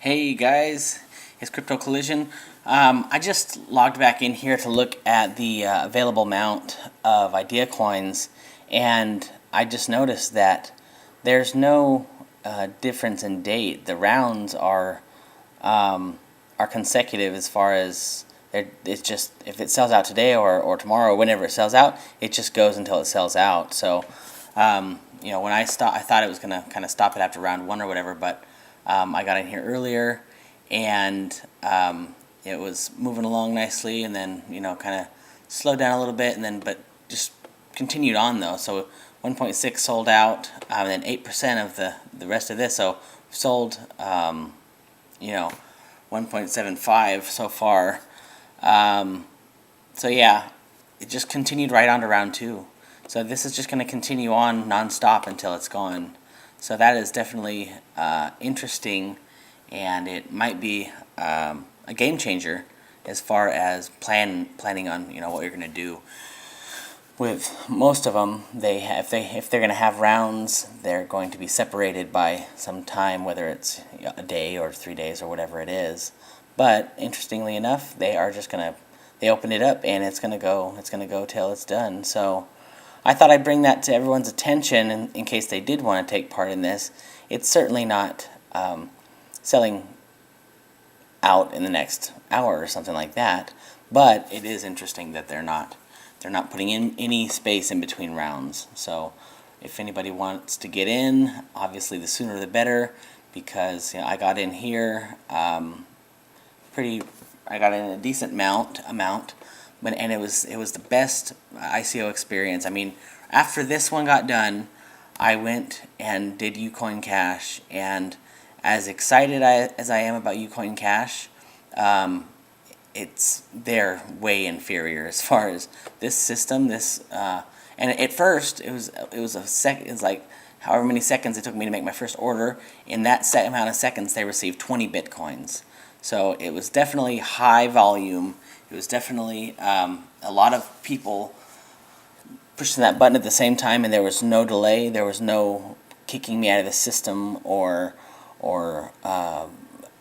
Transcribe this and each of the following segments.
Hey guys, it's Crypto Collision. I just logged back in here to look at the available amount of IdeaCoins, and I just noticed that there's no difference in date. The rounds are consecutive as far as it's just if it sells out today or tomorrow, whenever it sells out, it just goes until it sells out. So when I thought it was gonna kind of stop it after round one or whatever, but I got in here earlier, and it was moving along nicely, and then kind of slowed down a little bit, and then but just continued on though. So 1.6 sold out, and then 8% of the rest of this. So sold 1.75 so far. So yeah, it just continued right on to round two. So this is just going to continue on non-stop until it's gone. So that is definitely interesting, and it might be a game changer as far as planning on what you're going to do. With most of them, if they're going to have rounds, they're going to be separated by some time, whether it's a day or 3 days or whatever it is. But interestingly enough, they open it up, and it's going to go till it's done. So I thought I'd bring that to everyone's attention in case they did want to take part in this. It's certainly not selling out in the next hour or something like that, but it is interesting that they're not putting in any space in between rounds. So if anybody wants to get in, obviously the sooner the better, because I got in here I got in a decent amount. And it was the best ICO experience. I mean, after this one got done, I went and did UCoinCash, and as excited as I am about UCoinCash, they're way inferior as far as this system. And at first it was like however many seconds it took me to make my first order. In that amount of seconds, they received 20 Bitcoins. So it was definitely high volume. It was definitely a lot of people pushing that button at the same time, and there was no delay. There was no kicking me out of the system or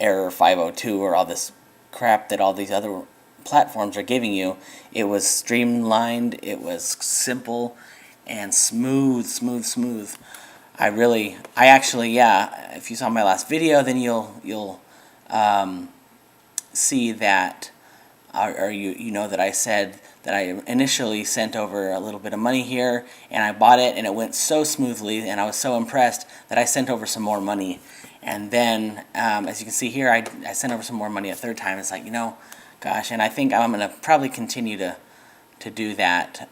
error 502 or all this crap that all these other platforms are giving you. It was streamlined. It was simple and smooth. I actually, if you saw my last video, then you'll see that, or you know that I said that I initially sent over a little bit of money here, and I bought it, and it went so smoothly, and I was so impressed that I sent over some more money. And then, as you can see here, I sent over some more money a third time. It's like, gosh, and I think I'm going to probably continue to do that.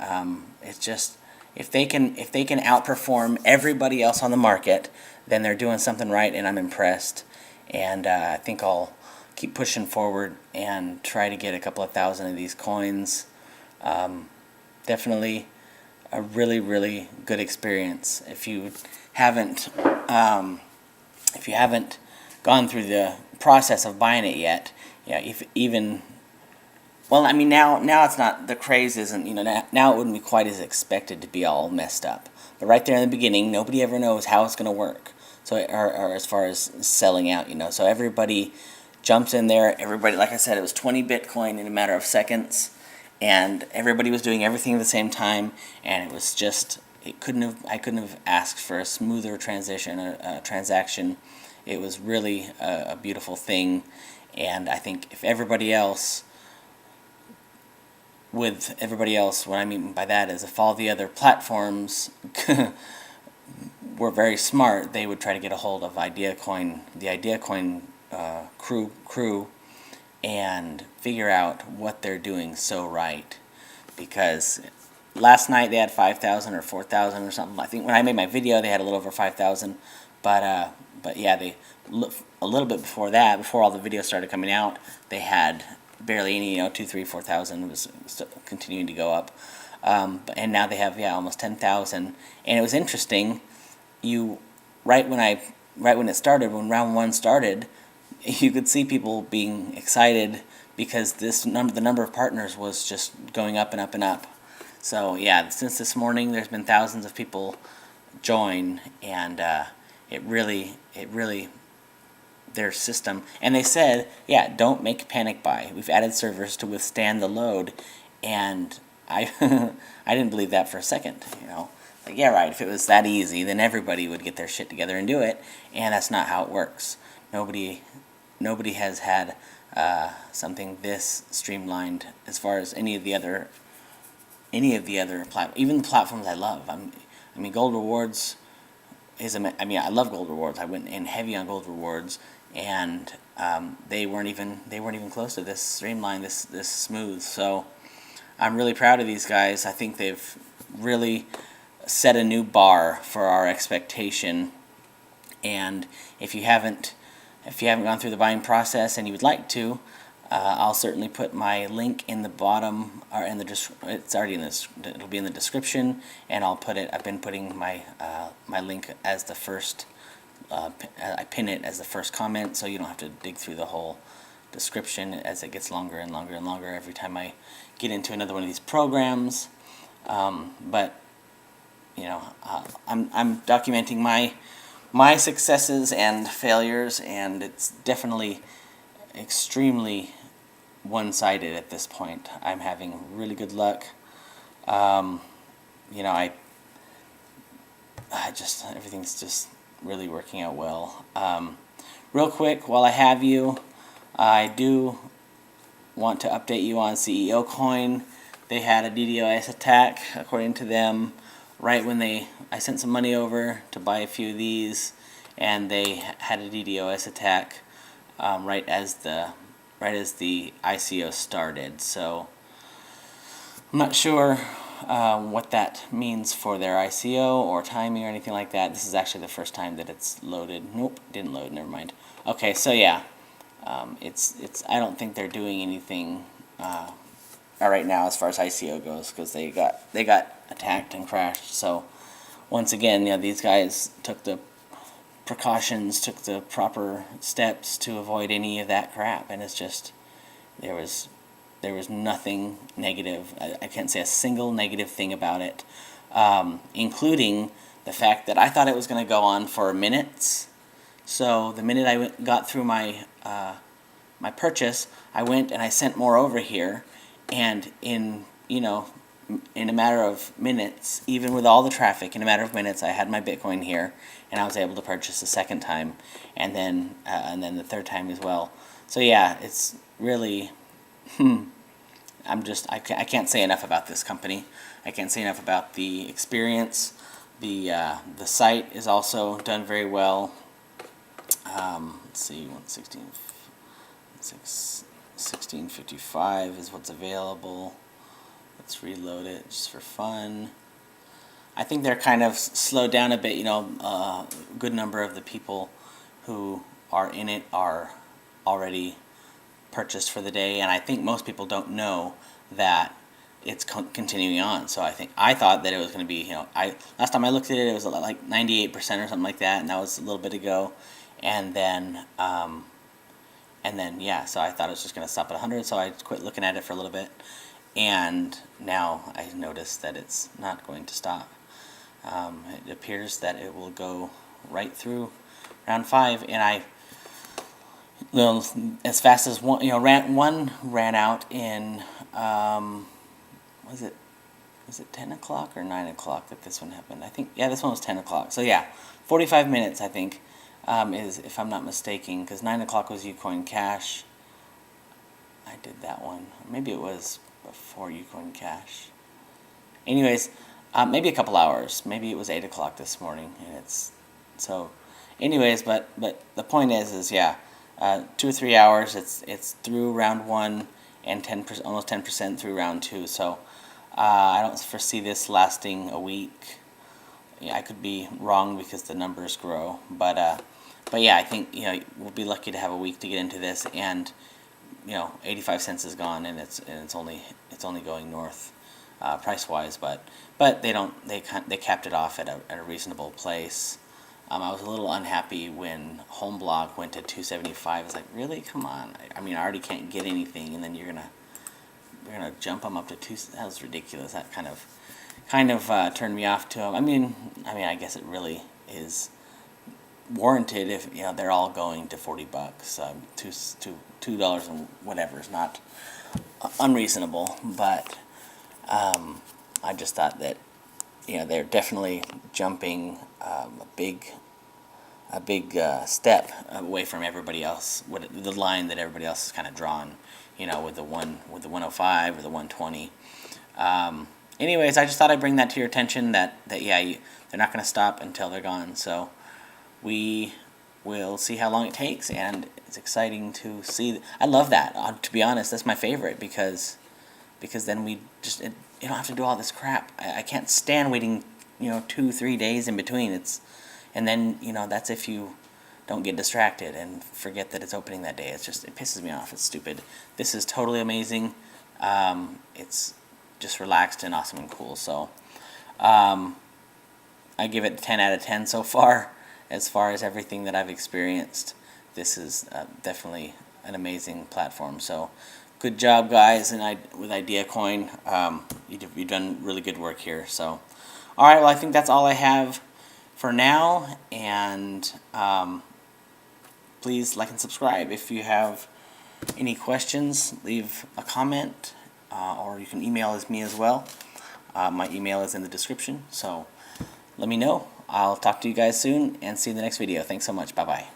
It's just, if they can outperform everybody else on the market, then they're doing something right, and I'm impressed. And I think I'll keep pushing forward and try to get a couple of thousand of these coins. Definitely a really, really good experience. If you haven't gone through the process of buying it yet, now it's not, the craze isn't, now it wouldn't be quite as expected to be all messed up. But right there in the beginning, nobody ever knows how it's going to work. So, or as far as selling out, so everybody jumps in there. Everybody, like I said, it was 20 Bitcoin in a matter of seconds, and everybody was doing everything at the same time, and it was just, I couldn't have asked for a smoother transaction. It was really a beautiful thing, and I think if everybody else, what I mean by that is if all the other platforms were very smart, they would try to get a hold of IdeaCoin, the IdeaCoin crew, and figure out what they're doing so right. Because last night they had 5,000 or 4,000 or something. I think when I made my video, they had a little over 5,000. But yeah, a little bit before that, before all the videos started coming out, they had barely any, 2, 3, 4,000 was still continuing to go up. And now they have almost 10,000. And it was interesting. Right when it started, when round one started, you could see people being excited because the number of partners was just going up and up and up. So yeah, since this morning, there's been thousands of people join, and it really their system, and they said, yeah, don't make panic buy. We've added servers to withstand the load, and I I didn't believe that for a second. Like, yeah, right. If it was that easy, then everybody would get their shit together and do it, and that's not how it works. Nobody has had something this streamlined as far as any of the other even the platforms I love. I mean, Gold Rewards I love Gold Rewards. I went in heavy on Gold Rewards, and they weren't even close to this streamlined, this smooth. So I'm really proud of these guys. I think they've really set a new bar for our expectation. And if you haven't gone through the buying process and you would like to, I'll certainly put my link in the bottom, or it's already in this. It'll be in the description, and I've been putting my my link as the first. I pin it as the first comment, so you don't have to dig through the whole description as it gets longer and longer and longer every time I get into another one of these programs. But I'm documenting my successes and failures, and it's definitely extremely one-sided at this point. I'm having really good luck. Everything's just really working out well. Real quick, while I have you, I do want to update you on CEO Coin. They had a DDoS attack, according to them, right when I sent some money over to buy a few of these, and they had a DDoS attack right as the ICO started. So I'm not sure what that means for their ICO or timing or anything like that. This is actually the first time that it's loaded. Nope, didn't load. Never mind. Okay, so yeah, it's. I don't think they're doing anything right now as far as ICO goes, because they got attacked and crashed. So once again, these guys took the precautions, took the proper steps to avoid any of that crap, and it's just there was nothing negative. I can't say a single negative thing about it, including the fact that I thought it was going to go on for minutes. So the minute I got through my my purchase, I went and I sent more over here, and in a matter of minutes, even with all the traffic, in a matter of minutes, I had my Bitcoin here, and I was able to purchase the second time, and then the third time as well. So yeah, it's really, I can't say enough about this company. I can't say enough about the experience. The site is also done very well. Let's see, 1655 is what's available. Let's reload it just for fun. I think they're kind of slowed down a bit. A good number of the people who are in it are already purchased for the day, and I think most people don't know that it's continuing on. So I thought that it was going to be, last time I looked at it, it was like 98% or something like that, and that was a little bit ago. And then yeah, so I thought it was just going to stop at 100, so I quit looking at it for a little bit. And now I noticed that it's not going to stop. It appears that it will go right through round 5, and as fast as one ran out in was it 10 o'clock or 9 o'clock that this one happened? I think, yeah, this one was 10 o'clock. So yeah, 45 minutes I think is, if I'm not mistaken, because 9 o'clock was UCoinCash. I did that one. Maybe it was before UCoinCash. Anyways, maybe a couple hours. Maybe it was 8 o'clock this morning, and it's so. Anyways, but the point is yeah, 2 or 3 hours. It's through round 1 and 10%, almost 10% through round 2. So I don't foresee this lasting a week. Yeah, I could be wrong because the numbers grow, but yeah, I think we'll be lucky to have a week to get into this, and 85 cents is gone, and it's only going north price wise, but they capped it off at a reasonable place. I was a little unhappy when HomeBlock went to 275. It's like, really, come on. I mean, I already can't get anything, and then you're gonna jump them up to 2. That was ridiculous. That kind of turned me off to them. I mean, I guess it really is. warranted if they're all going to $40. $2 and whatever is not unreasonable, but I just thought that they're definitely jumping a big step away from everybody else, the line that everybody else has kind of drawn, with the 105 or the 120. Anyways, I just thought I'd bring that to your attention that they're not going to stop until they're gone. So we will see how long it takes, and it's exciting to see. I love that. To be honest, that's my favorite because then we just you don't have to do all this crap. I can't stand waiting 2-3 days in between. And then that's if you don't get distracted and forget that it's opening that day. It pisses me off. It's stupid. This is totally amazing. It's just relaxed and awesome and cool. So I give it 10 out of 10 so far as everything that I've experienced. This is definitely an amazing platform. So good job, guys, and with IdeaCoin. You've done really good work here. So all right, well, I think that's all I have for now, and please like and subscribe. If you have any questions, leave a comment, or you can email me as well. My email is in the description, so let me know. I'll talk to you guys soon and see you in the next video. Thanks so much. Bye-bye.